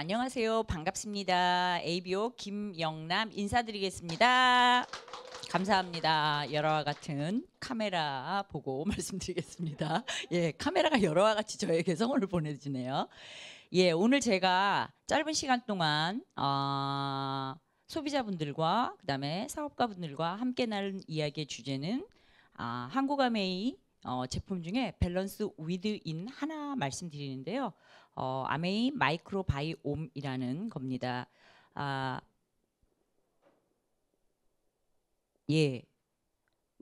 안녕하세요. 반갑습니다. ABO 김영남 인사드리겠습니다. 감사합니다. 여러와 같은 카메라 보고 말씀드리겠습니다. 예, 카메라가 여러와 같이 저에게 성원을 보내주네요. 예, 오늘 제가 짧은 시간 동안 소비자분들과 그다음에 사업가분들과 함께 나눌 이야기의 주제는 한국아메이 제품 중에 밸런스 위드인 하나 말씀드리는데요. 아메이 마이크로바이옴이라는 겁니다. 예,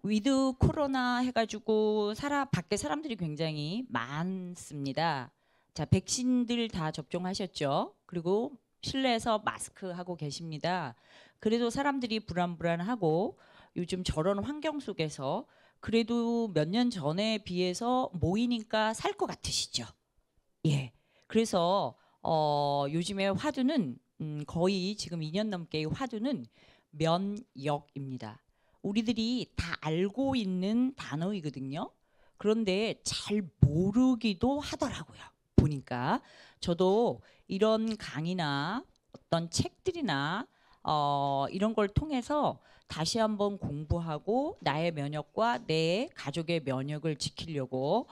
위드 코로나 해가지고 밖에 사람들이 굉장히 많습니다. 자, 백신들 다 접종하셨죠? 그리고 실내에서 마스크 하고 계십니다. 그래도 사람들이 불안불안하고 요즘 저런 환경 속에서 그래도 몇 년 전에 비해서 모이니까 살 것 같으시죠? 예. 그래서 요즘에 화두는 거의 지금 2년 넘게 화두는 면역입니다. 우리들이 다 알고 있는 단어이거든요. 그런데 잘 모르기도 하더라고요. 보니까 저도 이런 강의나 어떤 책들이나 이런 걸 통해서 다시 한번 공부하고 나의 면역과 내 가족의 면역을 지키려고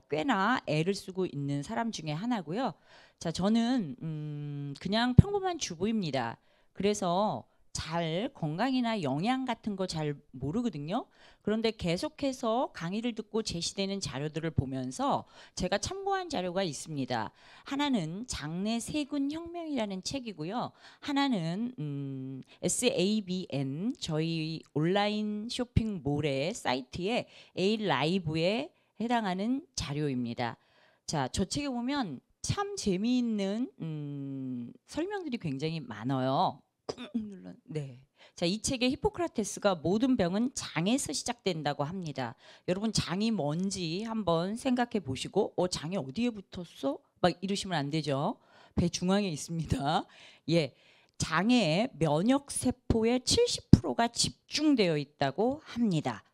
꽤나 애를 쓰고 있는 사람 중에 하나고요. 자, 저는 그냥 평범한 주부입니다. 그래서 잘 건강이나 영양 같은 거 잘 모르거든요. 그런데 계속해서 강의를 듣고 제시되는 자료들을 보면서 제가 참고한 자료가 있습니다. 하나는 장내 세균 혁명이라는 책이고요. 하나는 SABN 저희 온라인 쇼핑몰의 사이트에 A-라이브에 해당하는 자료입니다. 자, 저 책에 보면 참 재미있는 설명들이 굉장히 많아요. 네. 자, 이 책의 히포크라테스가 모든 병은 장에서 시작된다고 합니다. 여러분 장이 뭔지 한번 생각해 보시고 장이 어디에 붙었어? 막 이러시면 안 되죠. 배 중앙에 있습니다. 예. 장에 면역 세포의 70%가 집중되어 있다고 합니다.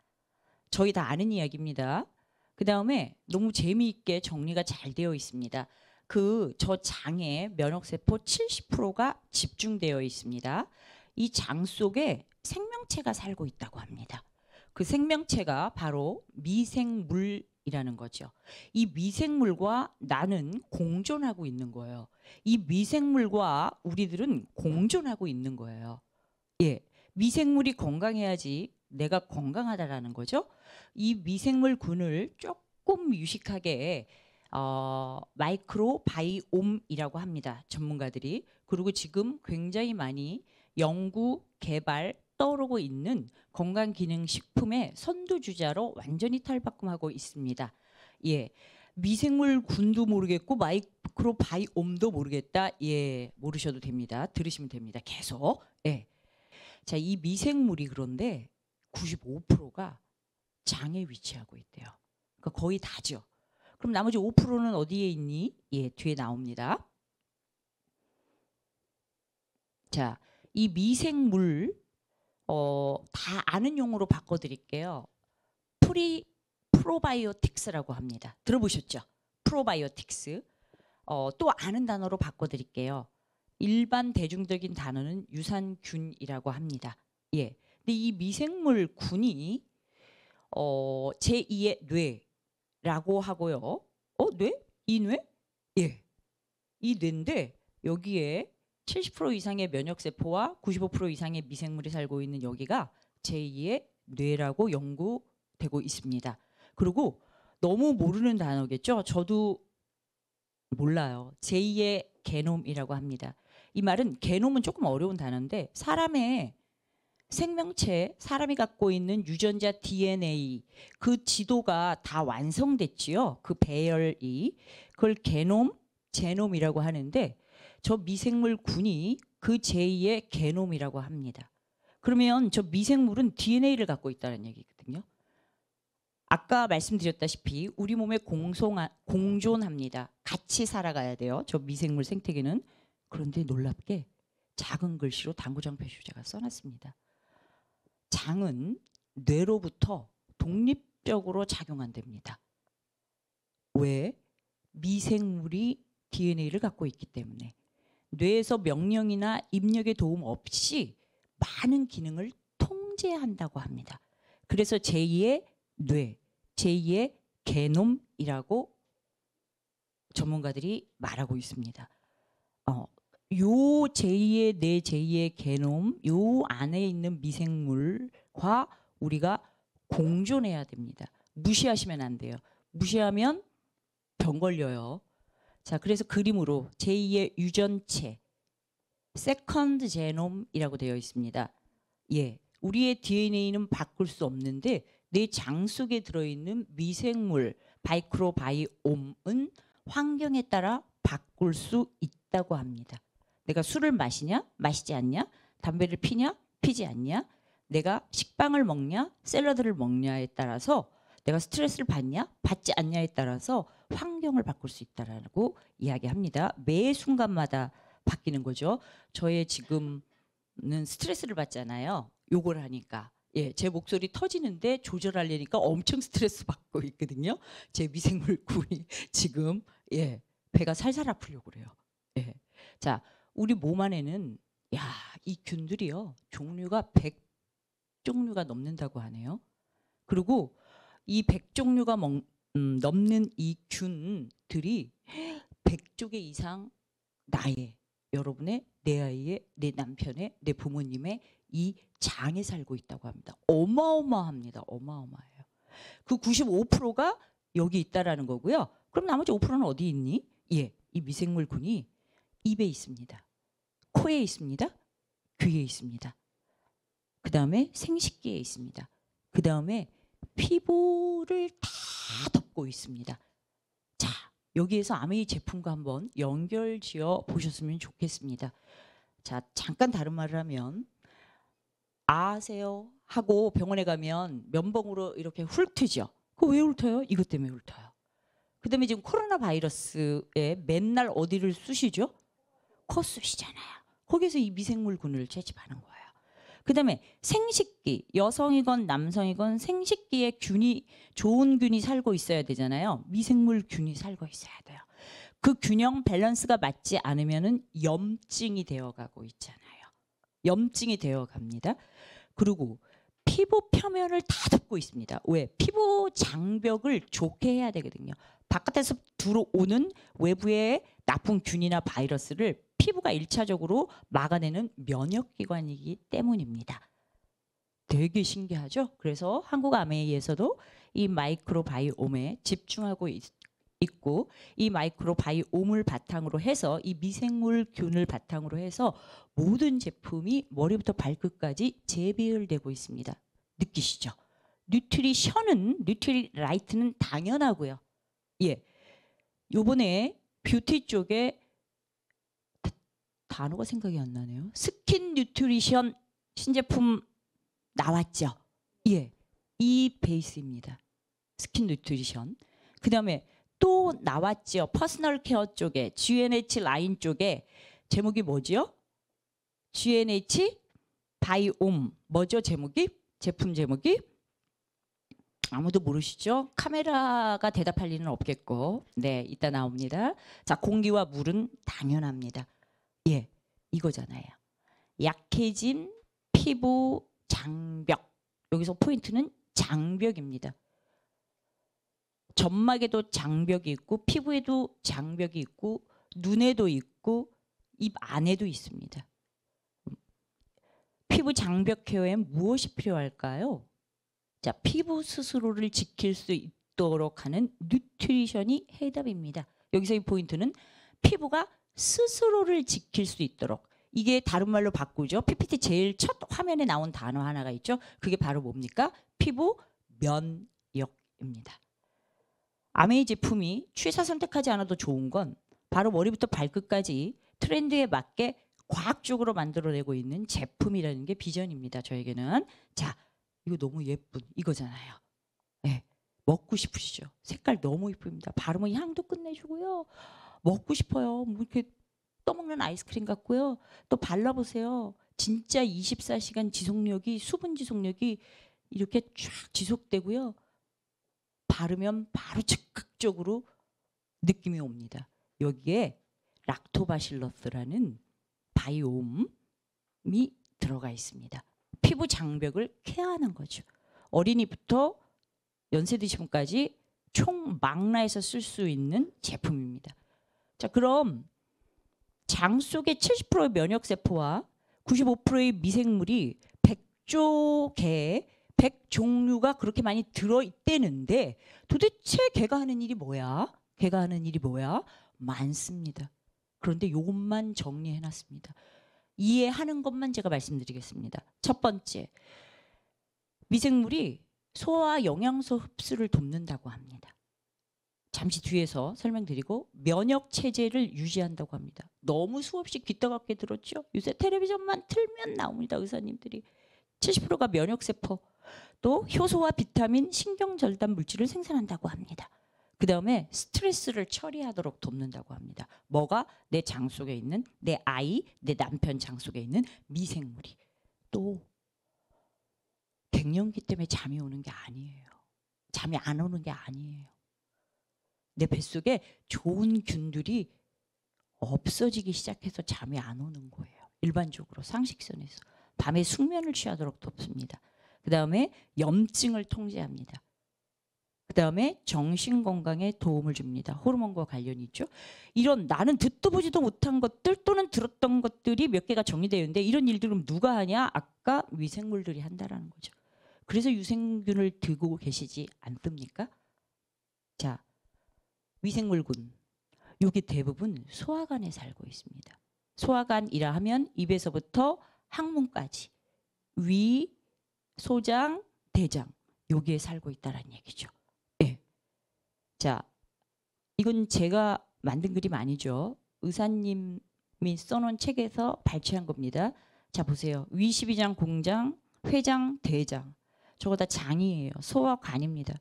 저희 다 아는 이야기입니다. 그다음에 너무 재미있게 정리가 잘 되어 있습니다. 저 장에 면역세포 70%가 집중되어 있습니다. 이 장 속에 생명체가 살고 있다고 합니다. 그 생명체가 바로 미생물이라는 거죠. 이 미생물과 나는 공존하고 있는 거예요. 이 미생물과 우리들은 공존하고 있는 거예요. 예, 미생물이 건강해야지 내가 건강하다라는 거죠. 이 미생물군을 조금 유식하게 마이크로바이옴이라고 합니다. 전문가들이. 그리고 지금 굉장히 많이 연구 개발 떠오르고 있는 건강기능식품의 선두주자로 완전히 탈바꿈하고 있습니다. 예, 미생물군도 모르겠고 마이크로바이옴도 모르겠다. 예, 모르셔도 됩니다. 들으시면 됩니다. 계속. 예. 자, 이 미생물이 그런데 95%가 장에 위치하고 있대요. 그러니까 거의 다죠. 그럼 나머지 5%는 어디에 있니? 예, 뒤에 나옵니다. 자, 이 미생물 다 아는 용어로 바꿔드릴게요. 프로바이오틱스라고 합니다. 들어보셨죠? 프로바이오틱스. 또 아는 단어로 바꿔드릴게요. 일반 대중적인 단어는 유산균이라고 합니다. 예. 근데 이 미생물군이 제2의 뇌라고 하고요. 뇌? 이 뇌? 예. 이 뇌인데 여기에 70% 이상의 면역세포와 95% 이상의 미생물이 살고 있는 여기가 제2의 뇌라고 연구되고 있습니다. 그리고 너무 모르는 단어겠죠? 저도 몰라요. 제2의 게놈이라고 합니다. 이 말은 게놈은 조금 어려운 단어인데 사람의 생명체, 사람이 갖고 있는 유전자 DNA 그 지도가 다 완성됐지요. 그 배열이. 그걸 게놈, 제놈이라고 하는데 저 미생물군이 그 제2의 게놈이라고 합니다. 그러면 저 미생물은 DNA를 갖고 있다는 얘기거든요. 아까 말씀드렸다시피 우리 몸에 공존합니다. 같이 살아가야 돼요. 저 미생물 생태계는. 그런데 놀랍게 작은 글씨로 당구장 표시제가 써놨습니다. 장은 뇌로부터 독립적으로 작용한답니다. 왜? 미생물이 DNA를 갖고 있기 때문에. 뇌에서 명령이나 입력의 도움 없이 많은 기능을 통제한다고 합니다. 그래서 제2의 뇌, 제2의 게놈이라고 전문가들이 말하고 있습니다. 요 제2의 뇌, 제2의 게놈, 요 안에 있는 미생물과 우리가 공존해야 됩니다. 무시하시면 안 돼요. 무시하면 병 걸려요. 자, 그래서 그림으로 제2의 유전체, 세컨드 제놈이라고 되어 있습니다. 예, 우리의 DNA는 바꿀 수 없는데 내 장 속에 들어있는 미생물, 마이크로바이옴은 환경에 따라 바꿀 수 있다고 합니다. 내가 술을 마시냐, 마시지 않냐, 담배를 피냐, 피지 않냐, 내가 식빵을 먹냐, 샐러드를 먹냐에 따라서 내가 스트레스를 받냐, 받지 않냐에 따라서 환경을 바꿀 수 있다라고 이야기합니다. 매 순간마다 바뀌는 거죠. 저의 지금은 스트레스를 받잖아요. 요걸 하니까. 예, 제 목소리 터지는데 조절하려니까 엄청 스트레스 받고 있거든요. 제 미생물군이 지금 예, 배가 살살 아프려고 그래요. 예. 자, 우리 몸 안에는 이 균들이요. 종류가 100종류가 넘는다고 하네요. 그리고 이 100종류가 넘는 이 균들이 100조 개 이상 나의, 여러분의, 내 아이의, 내 남편의, 내 부모님의 이 장에 살고 있다고 합니다. 어마어마합니다. 어마어마해요. 그 95%가 여기 있다라는 거고요. 그럼 나머지 5%는 어디 있니? 예, 이 미생물군이 입에 있습니다. 코에 있습니다. 귀에 있습니다. 그 다음에 생식기에 있습니다. 그 다음에 피부를 다 덮고 있습니다. 자, 여기에서 아메이 제품과 한번 연결 지어 보셨으면 좋겠습니다. 자, 잠깐 다른 말을 하면 아세요 하고 병원에 가면 면봉으로 이렇게 훑트죠. 그거 왜 훑어요? 이것 때문에 훑어요. 그 다음에 지금 코로나 바이러스에 맨날 어디를 쑤시죠? 코 쑤시잖아요. 거기서 이 미생물군을 채집하는 거예요. 그 다음에 생식기, 여성이건 남성이건 생식기에 균이, 좋은 균이 살고 있어야 되잖아요. 미생물균이 살고 있어야 돼요. 그 균형 밸런스가 맞지 않으면은 염증이 되어가고 있잖아요. 염증이 되어갑니다. 그리고 피부 표면을 다 덮고 있습니다. 왜? 피부 장벽을 좋게 해야 되거든요. 바깥에서 들어오는 외부의 나쁜 균이나 바이러스를 피부가 1차적으로 막아내는 면역기관이기 때문입니다. 되게 신기하죠? 그래서 한국아메이에서도 이 마이크로바이옴에 집중하고 있고, 이 마이크로바이옴을 바탕으로 해서, 이 미생물균을 바탕으로 해서 모든 제품이 머리부터 발끝까지 재배열되고 있습니다. 느끼시죠? 뉴트리라이트는 당연하고요. 예, 요번에 뷰티 쪽에 단어가 생각이 안 나네요. 스킨 뉴트리션 신제품 나왔죠. 예, 이 베이스입니다. 스킨 뉴트리션. 그 다음에 또 나왔죠. 퍼스널 케어 쪽에, GNH 라인 쪽에 제목이 뭐죠? GNH 바이옴. 뭐죠 제목이? 제품 제목이? 아무도 모르시죠? 카메라가 대답할 리는 없겠고. 네, 이따 나옵니다. 자, 공기와 물은 당연합니다. 예, 이거잖아요. 약해진 피부 장벽. 여기서 포인트는 장벽입니다. 점막에도 장벽이 있고, 피부에도 장벽이 있고, 눈에도 있고, 입 안에도 있습니다. 피부 장벽 케어에 무엇이 필요할까요? 자, 피부 스스로를 지킬 수 있도록 하는 뉴트리션이 해답입니다. 여기서 이 포인트는 피부가 스스로를 지킬 수 있도록. 이게 다른 말로 바꾸죠. PPT 제일 첫 화면에 나온 단어 하나가 있죠. 그게 바로 뭡니까? 피부 면역입니다. 아메이 제품이 취사 선택하지 않아도 좋은 건 바로 머리부터 발끝까지 트렌드에 맞게 과학적으로 만들어내고 있는 제품이라는 게 비전입니다. 저에게는. 자, 이거 너무 예쁜 이거잖아요. 네, 먹고 싶으시죠? 색깔 너무 예쁩니다. 바르면 향도 끝내주고요. 먹고 싶어요. 뭐 이렇게 떠먹는 아이스크림 같고요. 또 발라보세요. 진짜 24시간 지속력이, 수분 지속력이 이렇게 쫙 지속되고요. 바르면 바로 즉각적으로 느낌이 옵니다. 여기에 락토바실러스라는 마이크로바이옴이 들어가 있습니다. 피부 장벽을 케어하는 거죠. 어린이부터 연세 드신 분까지 총 망라해서 쓸 수 있는 제품입니다. 자, 그럼 장 속의 70%의 면역세포와 95%의 미생물이 100조 개의 100종류가 그렇게 많이 들어있대는데 도대체 걔가 하는 일이 뭐야? 걔가 하는 일이 뭐야? 많습니다. 그런데 요것만 정리해놨습니다. 이해하는 것만 제가 말씀드리겠습니다. 첫 번째, 미생물이 소화 영양소 흡수를 돕는다고 합니다. 잠시 뒤에서 설명드리고 면역 체제를 유지한다고 합니다. 너무 수없이 귀따갑게 들었죠? 요새 텔레비전만 틀면 나옵니다. 의사님들이 70%가 면역세포, 또 효소와 비타민, 신경절단 물질을 생산한다고 합니다. 그 다음에 스트레스를 처리하도록 돕는다고 합니다. 뭐가? 내 장 속에 있는 내 아이, 내 남편 장 속에 있는 미생물이. 또 갱년기 때문에 잠이 오는 게 아니에요. 잠이 안 오는 게 아니에요. 내 뱃속에 좋은 균들이 없어지기 시작해서 잠이 안 오는 거예요. 일반적으로 상식선에서. 밤에 숙면을 취하도록 돕습니다. 그 다음에 염증을 통제합니다. 그 다음에 정신건강에 도움을 줍니다. 호르몬과 관련이 있죠. 이런 나는 듣도 보지도 못한 것들 또는 들었던 것들이 몇 개가 정리되어 있는데 이런 일들은 누가 하냐? 아까 미생물들이 한다라는 거죠. 그래서 유생균을 들고 계시지 않습니까? 자, 미생물군. 여기 대부분 소화관에 살고 있습니다. 소화관이라 하면 입에서부터 항문까지 위, 소장, 대장 여기에 살고 있다는 얘기죠. 네. 자, 이건 제가 만든 그림 아니죠. 의사님이 써놓은 책에서 발췌한 겁니다. 자, 보세요. 위 12장, 공장, 회장, 대장. 저거 다 장이에요. 소화관입니다.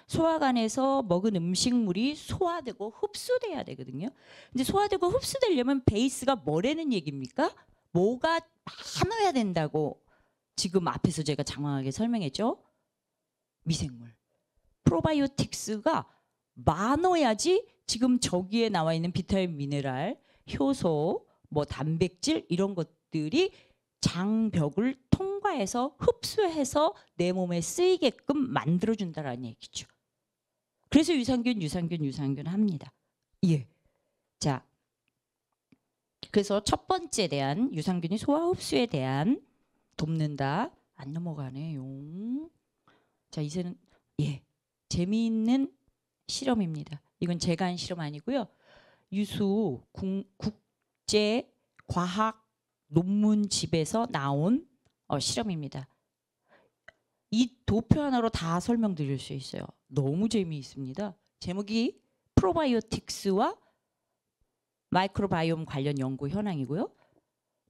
소화관에서 먹은 음식물이 소화되고 흡수돼야 되거든요. 근데 소화되고 흡수되려면 베이스가 뭐라는 얘기입니까? 뭐가 많아야 된다고 지금 앞에서 제가 장황하게 설명했죠. 미생물. 프로바이오틱스가 많아야지 지금 저기에 나와 있는 비타민, 미네랄, 효소, 뭐 단백질 이런 것들이 장벽을 통과해서 흡수해서 내 몸에 쓰이게끔 만들어준다라는 얘기죠. 그래서 유산균 합니다. 예. 자, 그래서 첫 번째에 대한 유산균이 소화 흡수에 대한 돕는다. 안 넘어가네요. 자, 이제는 예, 재미있는 실험입니다. 이건 제가 한 실험 아니고요. 유수 국제 과학 논문집에서 나온 실험입니다. 이 도표 하나로 다 설명드릴 수 있어요. 너무 재미있습니다. 제목이 프로바이오틱스와 마이크로바이옴 관련 연구 현황이고요.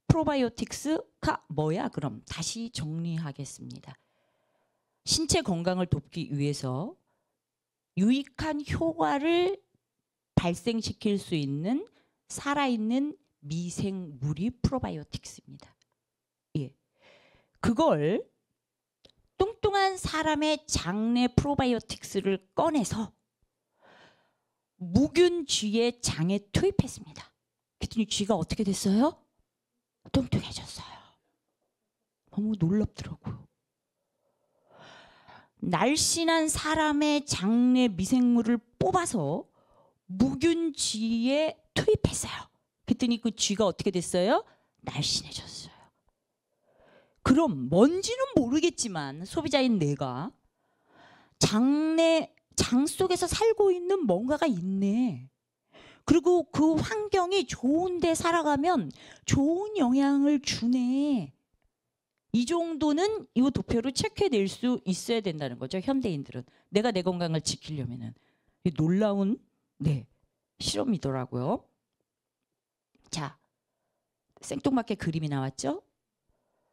프로바이오틱스가 뭐야? 그럼 다시 정리하겠습니다. 신체 건강을 돕기 위해서 유익한 효과를 발생시킬 수 있는 살아있는 미생물이 프로바이오틱스입니다. 예. 그걸 뚱뚱한 사람의 장내 프로바이오틱스를 꺼내서 무균 쥐의 장에 투입했습니다. 그랬더니 쥐가 어떻게 됐어요? 뚱뚱해졌어요. 너무 놀랍더라고요. 날씬한 사람의 장내 미생물을 뽑아서 무균 쥐에 투입했어요. 그랬더니 그 쥐가 어떻게 됐어요? 날씬해졌어요. 그럼 뭔지는 모르겠지만 소비자인 내가 장 속에서 살고 있는 뭔가가 있네. 그리고 그 환경이 좋은데 살아가면 좋은 영향을 주네. 이 정도는 이 도표로 체크해낼 수 있어야 된다는 거죠. 현대인들은. 내가 내 건강을 지키려면은. 놀라운 실험이더라고요. 자, 생뚱맞게 그림이 나왔죠.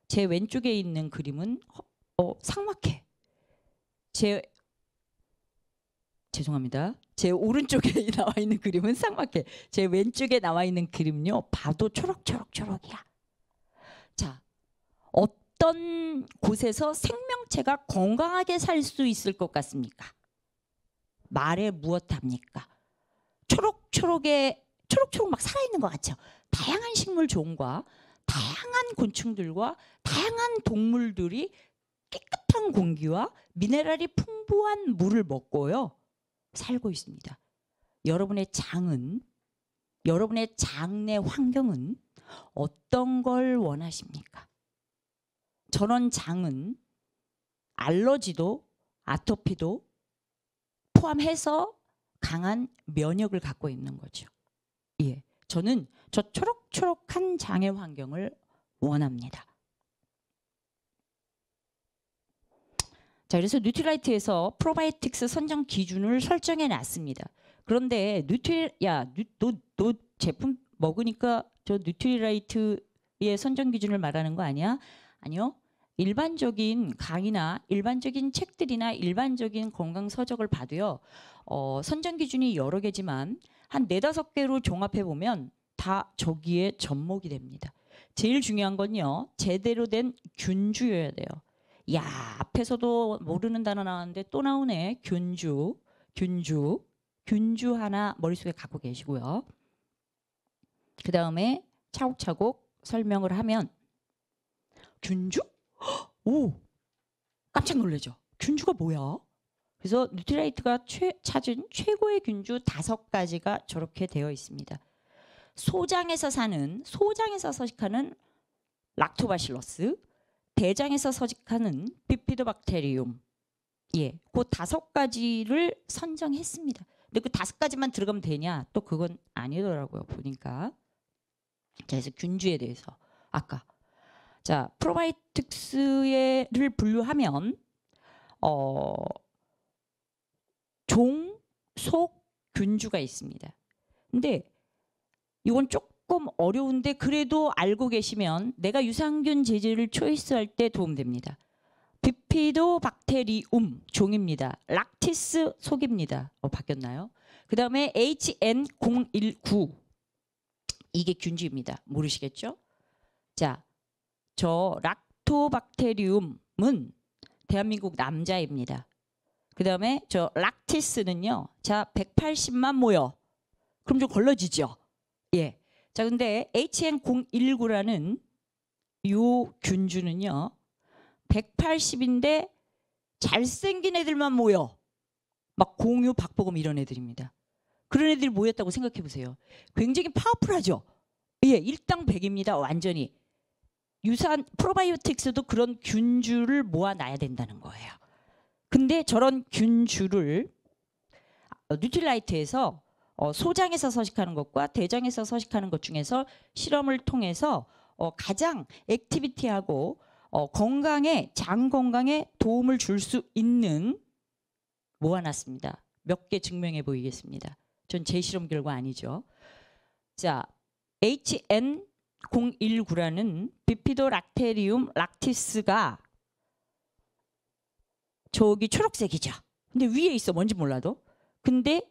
제 왼쪽에 있는 그림은 삭막해. 죄송합니다. 제 오른쪽에 나와 있는 그림은 삭막해. 제 왼쪽에 나와 있는 그림요. 봐도 초록이야. 자, 어떤 곳에서 생명체가 건강하게 살 수 있을 것 같습니까? 말에 무엇합니까? 초록초록 막 살아있는 것 같죠. 다양한 식물 종과 다양한 곤충들과 다양한 동물들이 깨끗한 공기와 미네랄이 풍부한 물을 먹고요. 살고 있습니다. 여러분의 장은, 여러분의 장 내 환경은 어떤 걸 원하십니까? 저런 장은 알러지도 아토피도 포함해서 강한 면역을 갖고 있는 거죠. 예, 저는 저 초록초록한 장의 환경을 원합니다. 자, 그래서 뉴트리라이트에서 프로바이오틱스 선정 기준을 설정해 놨습니다. 그런데 너 제품 먹으니까 저 뉴트리라이트의 선정 기준을 말하는 거 아니야? 아니요. 일반적인 강의나 일반적인 책들이나 일반적인 건강 서적을 봐도요. 선정 기준이 여러 개지만 한 4-5개로 종합해 보면 다 저기에 접목이 됩니다. 제일 중요한 건요. 제대로 된 균주여야 돼요. 야, 앞에서도 모르는 단어 나왔는데 또 나오네. 균주 하나 머릿속에 갖고 계시고요. 그 다음에 차곡차곡 설명을 하면 균주? 오, 깜짝 놀라죠. 균주가 뭐야? 그래서 뉴트리라이트가 찾은 최고의 균주 5가지가 저렇게 되어 있습니다. 소장에서 서식하는 락토바실러스, 대장에서 서식하는 비피도박테리움. 예, 그 5가지를 선정했습니다. 근데 그 5가지만 들어가면 되냐? 또 그건 아니더라고요. 보니까. 자, 그래서 균주에 대해서 아까 자 프로바이오틱스를 분류하면 종, 속, 균주가 있습니다. 근데 이건 조금 어려운데 그래도 알고 계시면 내가 유산균 제제를 초이스할 때 도움됩니다. 비피도박테리움 종입니다. 락티스 속입니다. 바뀌었나요? 그 다음에 HN019 이게 균주입니다. 모르시겠죠? 자, 저 락토박테리움은 대한민국 남자입니다. 그 다음에 저 락티스는요. 자, 180만 모여. 그럼 좀 걸러지죠? 예. 자, 근데 HN019라는 요 균주는요. 180인데 잘생긴 애들만 모여. 막 공유, 박보검 이런 애들입니다. 그런 애들이 모였다고 생각해 보세요. 굉장히 파워풀하죠? 예, 일당 100입니다. 완전히. 유산 프로바이오틱스도 그런 균주를 모아놔야 된다는 거예요. 근데 저런 균주를 뉴트리라이트에서 소장에서 서식하는 것과 대장에서 서식하는 것 중에서 실험을 통해서 가장 액티비티하고 건강에 장 건강에 도움을 줄 수 있는 모아놨습니다. 몇 개 증명해 보이겠습니다. 전 제 실험 결과 아니죠. 자, HN019라는 비피도락테리움 락티스가 저기 초록색이죠. 근데 위에 있어. 뭔지 몰라도. 근데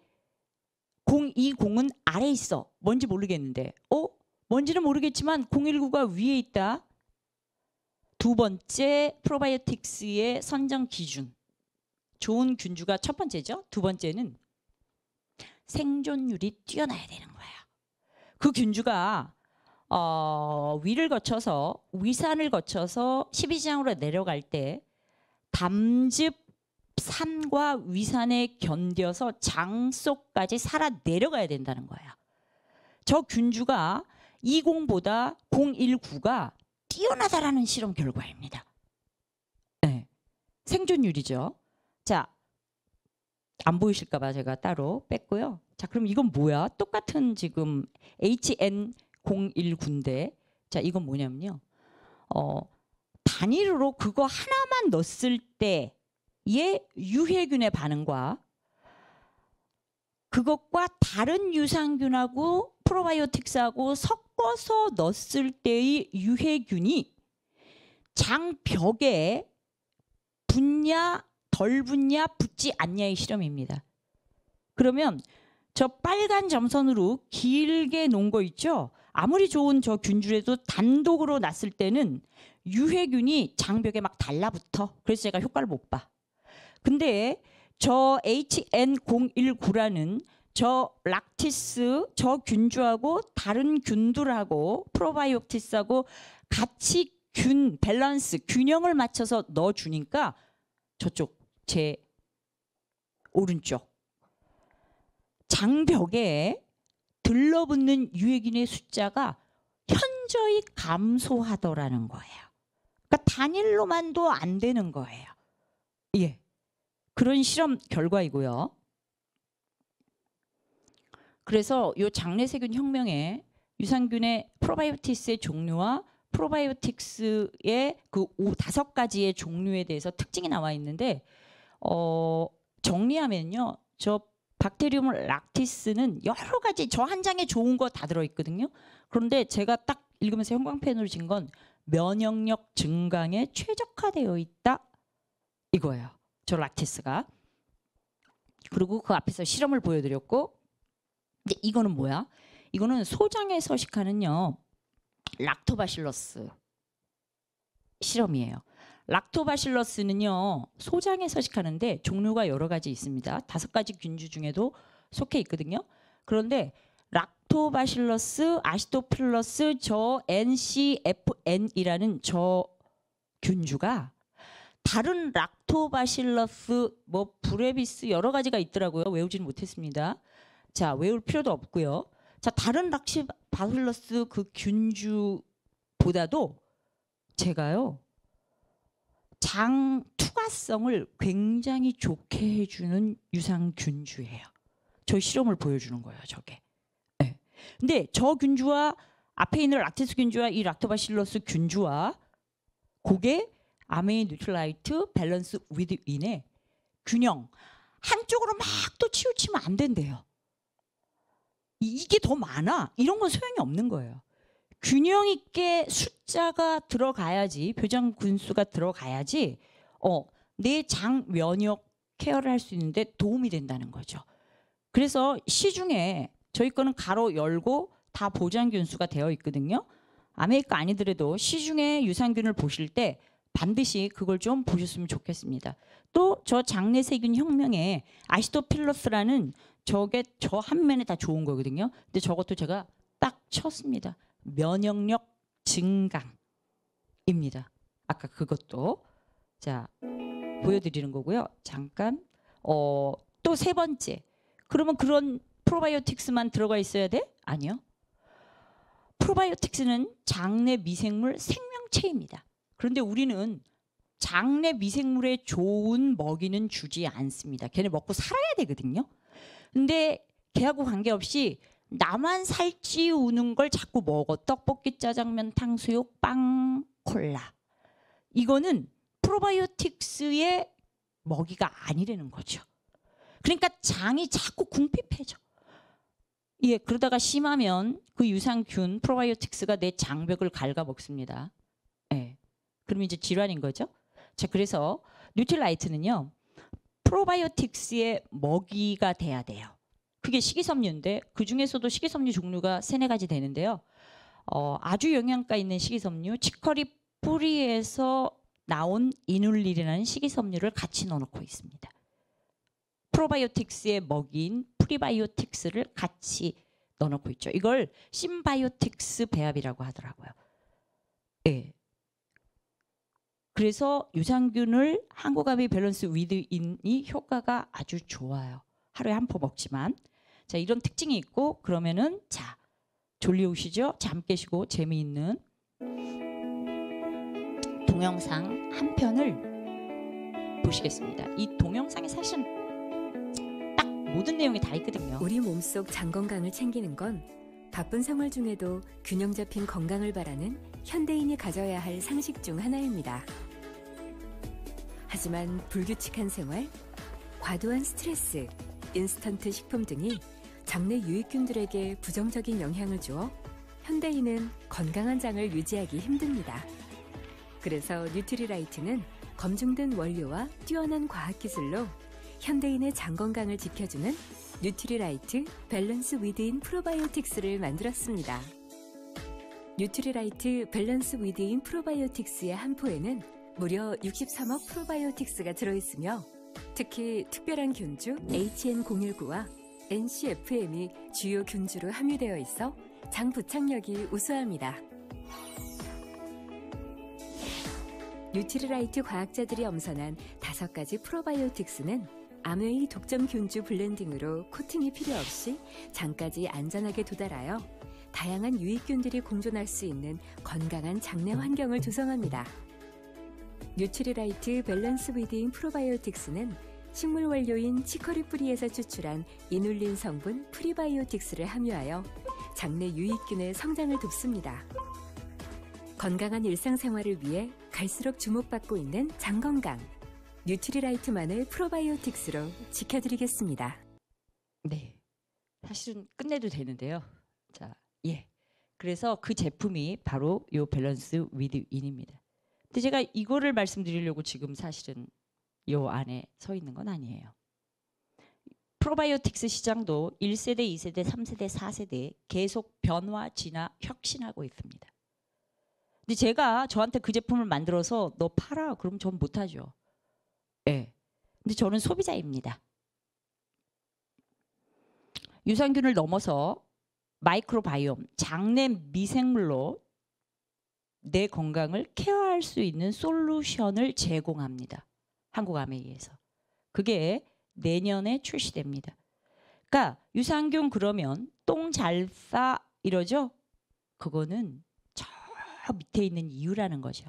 020은 아래에 있어. 뭔지 모르겠는데. 뭔지는 모르겠지만 019가 위에 있다. 두 번째 프로바이오틱스의 선정 기준. 좋은 균주가 첫 번째죠. 두 번째는 생존율이 뛰어나야 되는 거예요. 그 균주가 위를 거쳐서 위산을 거쳐서 12지장으로 내려갈 때 담즙 산과 위산에 견뎌서 장 속까지 살아 내려가야 된다는 거예요. 저 균주가 20보다 019가 뛰어나다라는 실험 결과입니다. 네. 생존율이죠. 자, 안 보이실까 봐 제가 따로 뺐고요. 자, 그럼 이건 뭐야? 똑같은 지금 HN019인데 자, 이건 뭐냐면요. 단위로 그거 하나만 넣었을 때의 유해균의 반응과 그것과 다른 유산균하고 프로바이오틱스하고 섞어서 넣었을 때의 유해균이 장벽에 붙냐 덜 붙냐 붙지 않냐의 실험입니다. 그러면 저 빨간 점선으로 길게 놓은 거 있죠? 아무리 좋은 저 균주라도 단독으로 놨을 때는 유해균이 장벽에 막 달라붙어. 그래서 제가 효과를 못 봐. 근데 저 HN019라는 저 락티스, 저 균주하고 다른 균들하고 프로바이오틱스하고 같이 밸런스, 균형을 맞춰서 넣어주니까 저쪽 제 오른쪽 장벽에 들러붙는 유해균의 숫자가 현저히 감소하더라는 거예요. 그러니까 단일로만도 안 되는 거예요. 예, 그런 실험 결과이고요. 그래서 이 장내세균 혁명에 유산균의 프로바이오틱스의 종류와 프로바이오틱스의 그 5가지의 종류에 대해서 특징이 나와 있는데 정리하면요. 저 박테리움 락티스는 여러 가지 저 한 장에 좋은 거 다 들어있거든요. 그런데 제가 딱 읽으면서 형광펜으로 진 건 면역력 증강에 최적화되어 있다 이거예요. 저 락티스가. 그리고 그 앞에서 실험을 보여드렸고 이제 이거는 뭐야? 이거는 소장에 서식하는요. 락토바실러스 실험이에요. 락토바실러스는요. 소장에 서식하는데 종류가 여러 가지 있습니다. 5가지 균주 중에도 속해 있거든요. 그런데 락토바실러스 아시토필러스 저 NCFN이라는 저 균주가 다른 락토바실러스 뭐 브레비스 여러 가지가 있더라고요. 외우지는 못했습니다. 자, 외울 필요도 없고요. 자, 다른 락토바실러스 그 균주보다도 제가요. 장 투과성을 굉장히 좋게 해주는 유산균주예요. 저 실험을 보여주는 거예요. 저게. 네. 근데 저 균주와 앞에 있는 락티스 균주와 이 락토바실러스 균주와 그게 아메인 뉴트라이트 밸런스 위드인의 균형 한쪽으로 막 또 치우치면 안 된대요. 이게 더 많아. 이런 건 소용이 없는 거예요. 균형 있게 숫자가 들어가야지 표장 군수가 들어가야지 내 장 면역 케어를 할 수 있는데 도움이 된다는 거죠. 그래서 시중에 저희 거는 가로 열고 다 보장균수가 되어 있거든요. 아메리카 아니더라도 시중에 유산균을 보실 때 반드시 그걸 좀 보셨으면 좋겠습니다. 또 저 장내세균 혁명에 아시토필러스라는 저게 저 한 면에 다 좋은 거거든요. 근데 저것도 제가 딱 쳤습니다. 면역력 증강입니다. 아까 그것도 자 보여드리는 거고요. 잠깐 또 3번째. 그러면 그런 프로바이오틱스만 들어가 있어야 돼? 아니요. 프로바이오틱스는 장내 미생물 생명체입니다. 그런데 우리는 장내 미생물에 좋은 먹이는 주지 않습니다. 걔네 먹고 살아야 되거든요. 근데 걔하고 관계없이 나만 살찌우는 걸 자꾸 먹어. 떡볶이, 짜장면, 탕수육, 빵, 콜라. 이거는 프로바이오틱스의 먹이가 아니라는 거죠. 그러니까 장이 자꾸 궁핍해져. 예, 그러다가 심하면 그 유산균 프로바이오틱스가 내 장벽을 갉아먹습니다. 예, 그럼 이제 질환인 거죠. 자, 그래서 뉴트라이트는요. 프로바이오틱스의 먹이가 돼야 돼요. 그게 식이섬유인데 그 중에서도 식이섬유 종류가 3-4가지 되는데요. 아주 영양가 있는 식이섬유 치커리 뿌리에서 나온 이눌린이라는 식이섬유를 같이 넣어놓고 있습니다. 프로바이오틱스의 먹이인 프리바이오틱스를 같이 넣어놓고 있죠. 이걸 심바이오틱스 배합이라고 하더라고요. 네. 그래서 유산균을 한국아메 밸런스 위드인이 효과가 아주 좋아요. 하루에 한 포 먹지만. 자, 이런 특징이 있고 그러면은 자 졸려오시죠? 잠 깨시고 재미있는 동영상 한 편을 보시겠습니다. 이 동영상에 사실은 딱 모든 내용이 다 있거든요. 우리 몸속 장 건강을 챙기는 건 바쁜 생활 중에도 균형 잡힌 건강을 바라는 현대인이 가져야 할 상식 중 하나입니다. 하지만 불규칙한 생활, 과도한 스트레스, 인스턴트 식품 등이 장내 유익균들에게 부정적인 영향을 주어 현대인은 건강한 장을 유지하기 힘듭니다. 그래서 뉴트리라이트는 검증된 원료와 뛰어난 과학기술로 현대인의 장 건강을 지켜주는 뉴트리라이트 밸런스 위드인 프로바이오틱스를 만들었습니다. 뉴트리라이트 밸런스 위드인 프로바이오틱스의 한 포에는 무려 63억 프로바이오틱스가 들어있으며 특히 특별한 균주 HN019와 NCFM이 주요 균주로 함유되어 있어 장 부착력이 우수합니다. 뉴트리라이트 과학자들이 엄선한 5가지 프로바이오틱스는 아메이 독점 균주 블렌딩으로 코팅이 필요 없이 장까지 안전하게 도달하여 다양한 유익균들이 공존할 수 있는 건강한 장내 환경을 조성합니다. 뉴트리라이트 밸런스 위딩 프로바이오틱스는 식물 원료인 치커리 뿌리에서 추출한 이눌린 성분 프리바이오틱스를 함유하여 장내 유익균의 성장을 돕습니다. 건강한 일상생활을 위해 갈수록 주목받고 있는 장건강. 뉴트리라이트만의 프로바이오틱스로 지켜드리겠습니다. 네, 사실은 끝내도 되는데요. 자, 예. 그래서 그 제품이 바로 요 밸런스 위드 인입니다. 근데 제가 이거를 말씀드리려고 지금 사실은 요 안에 서 있는 건 아니에요. 프로바이오틱스 시장도 1세대, 2세대, 3세대, 4세대 계속 변화, 진화, 혁신하고 있습니다. 근데 제가 저한테 그 제품을 만들어서 너 팔아. 그럼 전 못하죠. 예. 근데 저는 소비자입니다. 유산균을 넘어서 마이크로바이옴, 장내 미생물로 내 건강을 케어할 수 있는 솔루션을 제공합니다. 한국아메이에서. 그게 내년에 출시됩니다. 그러니까 유산균 그러면 똥 잘 싸 이러죠? 그거는 저 밑에 있는 이유라는 거죠.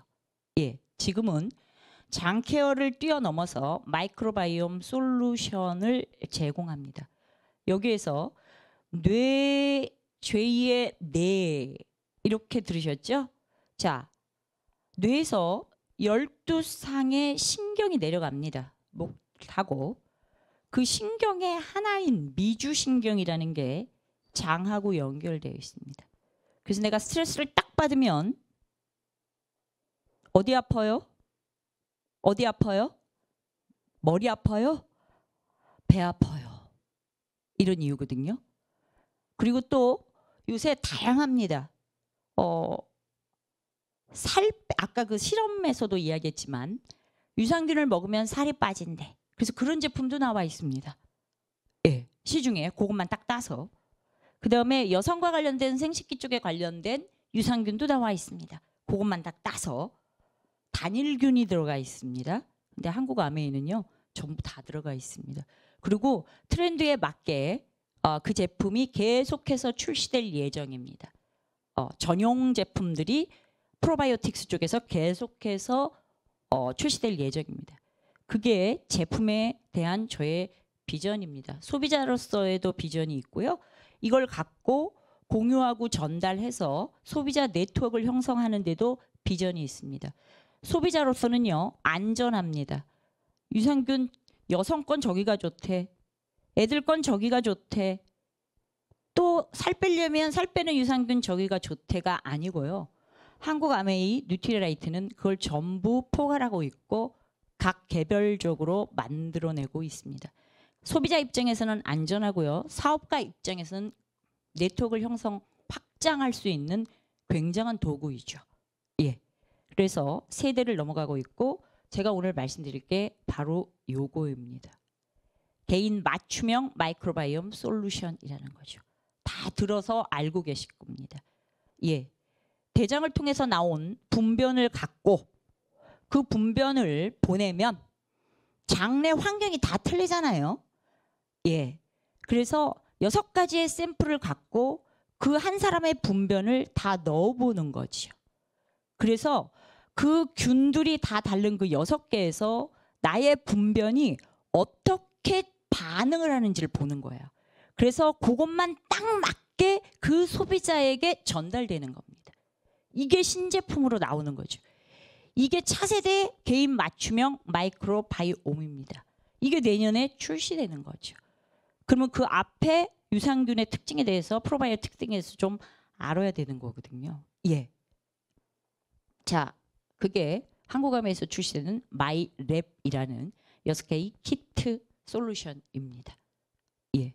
예, 지금은 장 케어를 뛰어넘어서 마이크로바이옴 솔루션을 제공합니다. 여기에서 뇌 제2의 뇌 이렇게 들으셨죠? 자, 뇌에서 12상의 신경이 내려갑니다. 목하고 그 신경의 하나인 미주신경이라는 게 장하고 연결되어 있습니다. 그래서 내가 스트레스를 딱 받으면 어디 아파요? 어디 아파요? 머리 아파요? 배 아파요. 이런 이유거든요. 그리고 또 요새 다양합니다. 아까 그 실험에서도 이야기했지만 유산균을 먹으면 살이 빠진대. 그래서 그런 제품도 나와 있습니다. 예, 시중에 그것만 딱 따서. 그 다음에 여성과 관련된 생식기 쪽에 관련된 유산균도 나와 있습니다. 그것만 딱 따서. 단일균이 들어가 있습니다. 근데 한국 아메이는요 전부 다 들어가 있습니다. 그리고 트렌드에 맞게 그 제품이 계속해서 출시될 예정입니다. 전용 제품들이 프로바이오틱스 쪽에서 계속해서 출시될 예정입니다. 그게 제품에 대한 저의 비전입니다. 소비자로서의도 비전이 있고요. 이걸 갖고 공유하고 전달해서 소비자 네트워크를 형성하는 데도 비전이 있습니다. 소비자로서는요 안전합니다. 유산균 여성 건 저기가 좋대. 애들 건 저기가 좋대. 또 살 빼려면 살 빼는 유산균 저기가 좋대가 아니고요. 한국 아메이 뉴트리라이트는 그걸 전부 포괄하고 있고 각 개별적으로 만들어내고 있습니다. 소비자 입장에서는 안전하고요. 사업가 입장에서는 네트워크를 확장할 수 있는 굉장한 도구이죠. 예. 그래서 세대를 넘어가고 있고 제가 오늘 말씀드릴 게 바로 요거입니다. 개인 맞춤형 마이크로바이옴 솔루션이라는 거죠. 다 들어서 알고 계실 겁니다. 예. 대장을 통해서 나온 분변을 갖고 그 분변을 보내면 장내 환경이 다 틀리잖아요. 예. 그래서 6가지의 샘플을 갖고 그 한 사람의 분변을 다 넣어보는 거죠. 그래서 그 균들이 다 다른 그 6개에서 나의 분변이 어떻게 반응을 하는지를 보는 거예요. 그래서 그것만 딱 맞게 그 소비자에게 전달되는 겁니다. 이게 신제품으로 나오는 거죠. 이게 차세대 개인 맞춤형 마이크로바이옴입니다. 이게 내년에 출시되는 거죠. 그러면 그 앞에 유산균의 특징에 대해서 프로바이오틱 특징에서 좀 알아야 되는 거거든요. 예. 자, 그게 한국암에서 출시되는 마이랩이라는 6개의 키트 솔루션입니다. 예.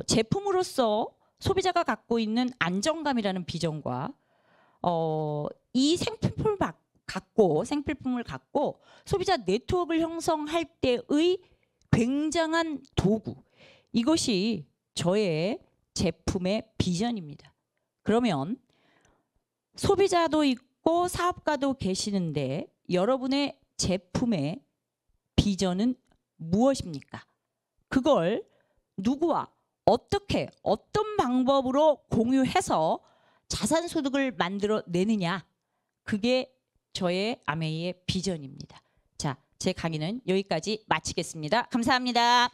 제품으로서 소비자가 갖고 있는 안정감이라는 비전과 이 생필품을 갖고 소비자 네트워크를 형성할 때의 굉장한 도구, 이것이 저의 제품의 비전입니다. 그러면 소비자도 있고 사업가도 계시는데 여러분의 제품의 비전은 무엇입니까? 그걸 누구와 어떻게 어떤 방법으로 공유해서 자산소득을 만들어내느냐, 그게 저의 아메이의 비전입니다. 자, 제 강의는 여기까지 마치겠습니다. 감사합니다.